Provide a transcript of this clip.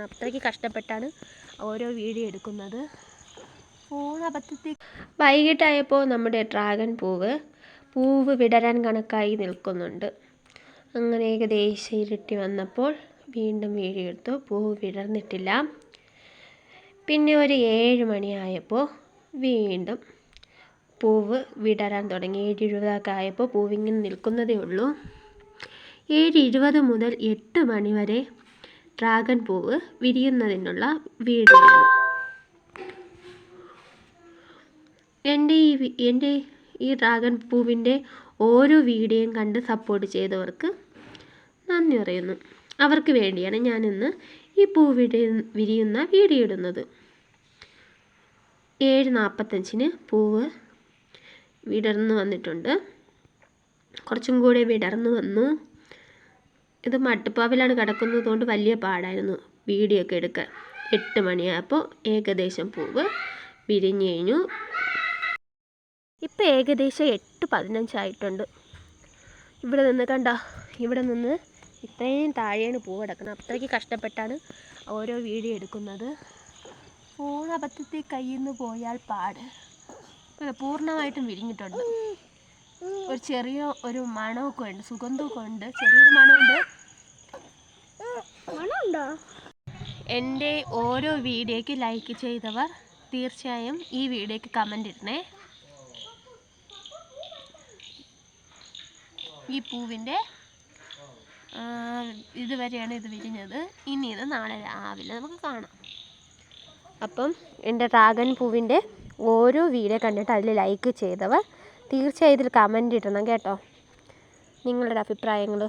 അത്രയ്ക്ക് കഷ്ടപ്പെട്ടാണ് ഓരോ വീഡിയോ എടുക്കുന്നത്. ഫോണബദ്ധത്തിൽ വൈകിട്ടായപ്പോൾ നമ്മുടെ ഡ്രാഗൺ പൂവ് വിടരാൻ കണക്കായി നിൽക്കുന്നുണ്ട്. അങ്ങനെ ഏകദേശം ഇരുട്ടി വന്നപ്പോൾ വീണ്ടും വീഡിയോ എടുത്തു. പൂവ് വിടർന്നിട്ടില്ല. പിന്നെ ഒരു 7 മണിയായപ്പോൾ വീണ്ടും പൂവ് വിടരാൻ തുടങ്ങി. 7:20 ആയപ്പോൾ പൂവിങ്ങനെ നിൽക്കുന്നതേ ഉള്ളൂ. 7:20 മുതൽ 8 മണി വരെ ഡ്രാഗൺ പൂവ് വിരിയുന്നതിനുള്ള വീഡിയോ. എൻ്റെ ഈ ഡ്രാഗൺ പൂവിൻ്റെ ഓരോ വീഡിയോയും കണ്ട് സപ്പോർട്ട് ചെയ്തവർക്ക് നന്ദി പറയുന്നു. അവർക്ക് വേണ്ടിയാണ് ഞാനിന്ന് ഈ പൂ വിരിയുന്ന വീഡിയോ ഇടുന്നത്. 7:45 പൂവ് വിടർന്നു വന്നിട്ടുണ്ട്. കുറച്ചും കൂടെ വിടർന്നു വന്നു. ഇത് മട്ടുപ്പാവിലാണ് കിടക്കുന്നത് കൊണ്ട് വലിയ പാടായിരുന്നു വീഡിയോ ഒക്കെ എടുക്കാൻ. 8 മണിയായപ്പോൾ ഏകദേശം പൂവ് വിരിഞ്ഞു കഴിഞ്ഞു. ഇപ്പോൾ ഏകദേശം 8:15 ആയിട്ടുണ്ട്. ഇവിടെ നിന്ന് കണ്ടോ, ഇവിടെ നിന്ന് ഇത്രയും താഴെയാണ് പൂവ് കിടക്കുന്നത്. അത്രയ്ക്ക് കഷ്ടപ്പെട്ടാണ് ഓരോ വീഡിയോ എടുക്കുന്നത്. ഫോണബദ്ധത്തിൽ കയ്യിൽ നിന്ന് പോയാൽ പാട്. പൂർണ്ണമായിട്ടും വിരിഞ്ഞിട്ടുണ്ട്. ഒരു ചെറിയ ഒരു മണമൊക്കെ ഉണ്ട്, സുഗന്ധമൊക്കെ ഉണ്ട്, ചെറിയൊരു മണമുണ്ട്. എൻ്റെ ഓരോ വീഡിയോയ്ക്ക് ലൈക്ക് ചെയ്തവർ തീർച്ചയായും ഈ വീഡിയോയ്ക്ക് കമൻ്റ് ഇടണേ. ഈ പൂവിൻ്റെ ഇതുവരെയാണ് ഇത് വിരിഞ്ഞത്. ഇനി ഇത് നാളെ രാവിലെ നമുക്ക് കാണാം. അപ്പം എൻ്റെ ഡ്രാഗൺ പൂവിൻ്റെ ഓരോ വീഡിയോ കണ്ടിട്ട് അതിൽ ലൈക്ക് ചെയ്തവർ തീർച്ചയായും ഇതിൽ കമൻ്റ് ഇടണം കേട്ടോ, നിങ്ങളുടെ അഭിപ്രായങ്ങൾ.